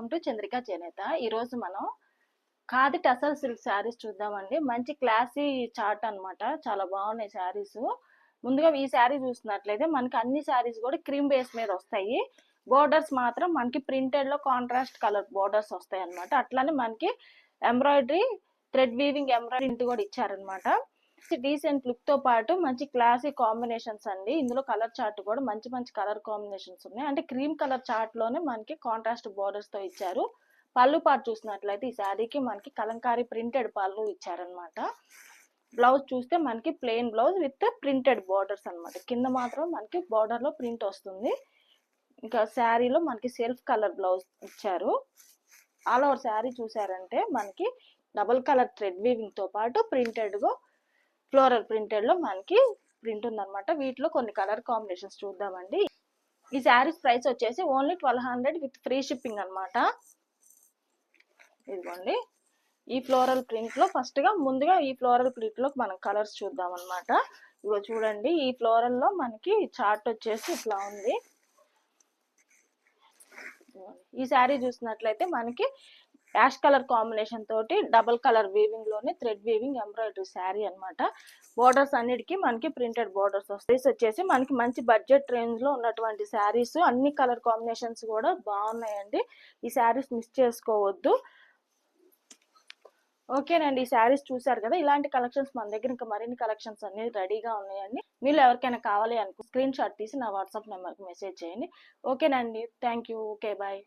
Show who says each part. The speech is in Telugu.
Speaker 1: వెల్కమ్ టు చంద్రిక చేనేత. ఈరోజు మనం ఖాదీ టసర్ సిల్క్ శారీస్ చూద్దామండి. మంచి క్లాసీ చార్ట్ అన్నమాట. చాలా బాగున్నాయి శారీస్. ముందుగా ఈ శారీ చూసినట్లయితే మనకి అన్ని శారీస్ కూడా క్రీమ్ బేస్ మీద వస్తాయి. బోర్డర్స్ మాత్రం మనకి ప్రింటెడ్ లో కాంట్రాస్ట్ కలర్ బోర్డర్స్ వస్తాయి అన్నమాట. అట్లానే మనకి ఎంబ్రాయిడరీ థ్రెడ్ వీవింగ్ ఎంబ్రాయిడరీ కూడా ఇచ్చారనమాట. డీసెంట్ లుక్ తో పాటు మంచి క్లాసీ కాంబినేషన్స్ అండి. ఇందులో కలర్ చార్ట్ కూడా మంచి మంచి కలర్ కాంబినేషన్స్ ఉన్నాయి. అంటే క్రీమ్ కలర్ చార్ట్ లోనే మనకి కాంట్రాస్ట్ బోర్డర్స్ తో ఇచ్చారు. పళ్ళు పార్ట్ చూసినట్లయితే ఈ శారీకి మనకి కలంకారీ ప్రింటెడ్ పళ్ళు ఇచ్చారనమాట. బ్లౌజ్ చూస్తే మనకి plain blouse with printed borders అనమాట. కింద మాత్రం మనకి బోర్డర్ లో ప్రింట్ వస్తుంది. ఇంకా శారీలో మనకి సెల్ఫ్ కలర్ బ్లౌజ్ ఇచ్చారు. ఆల్ ఓవర్ శారీ చూసారంటే మనకి డబుల్ కలర్ థ్రెడ్ వీవింగ్ తో పాటు ప్రింటెడ్ గా ఫ్లోరల్ ప్రింటెడ్ లో మనకి ప్రింట్ ఉందన్నమాట. వీటిలో కొన్ని కలర్ కాంబినేషన్స్ చూద్దామండి. ఈ శారీస్ ప్రైస్ వచ్చేసి ఓన్లీ 1200 విత్ ఫ్రీ షిప్పింగ్ అనమాట. ఇదిగోండి ఈ ఫ్లోరల్ ప్రింట్ లో ముందుగా ఈ ఫ్లోరల్ ప్రింట్ లో మనం కలర్స్ చూద్దాం అనమాట. ఇగో చూడండి, ఈ ఫ్లోరల్ లో మనకి చార్ట్ వచ్చేసి ఇట్లా ఉంది. ఈ శారీ చూసినట్లయితే మనకి యాష్ కలర్ కాంబినేషన్ తోటి డబుల్ కలర్ వీవింగ్ లోనే థ్రెడ్ వీవింగ్ ఎంబ్రాయిడరీ శారీ అనమాట. బోర్డర్స్ అన్నిటికీ మనకి ప్రింటెడ్ బోర్డర్స్ వస్తాయి. వచ్చేసి మనకి మంచి బడ్జెట్ రేంజ్ లో ఉన్నటువంటి శారీస్, అన్ని కలర్ కాంబినేషన్స్ కూడా బాగున్నాయండి. ఈ శారీస్ మిస్ చేసుకోవద్దు. ఓకేనండి, ఈ శారీస్ చూసారు కదా. ఇలాంటి కలెక్షన్స్ మన దగ్గర ఇంకా మరిన్ని కలెక్షన్స్ అనేది రెడీగా ఉన్నాయండి. మీరు ఎవరికైనా కావాలి అనుకో స్క్రీన్ షాట్ తీసి నా వాట్సాప్ నెంబర్కి మెసేజ్ చేయండి. ఓకేనండి, థ్యాంక్ యూ. Okay, bye.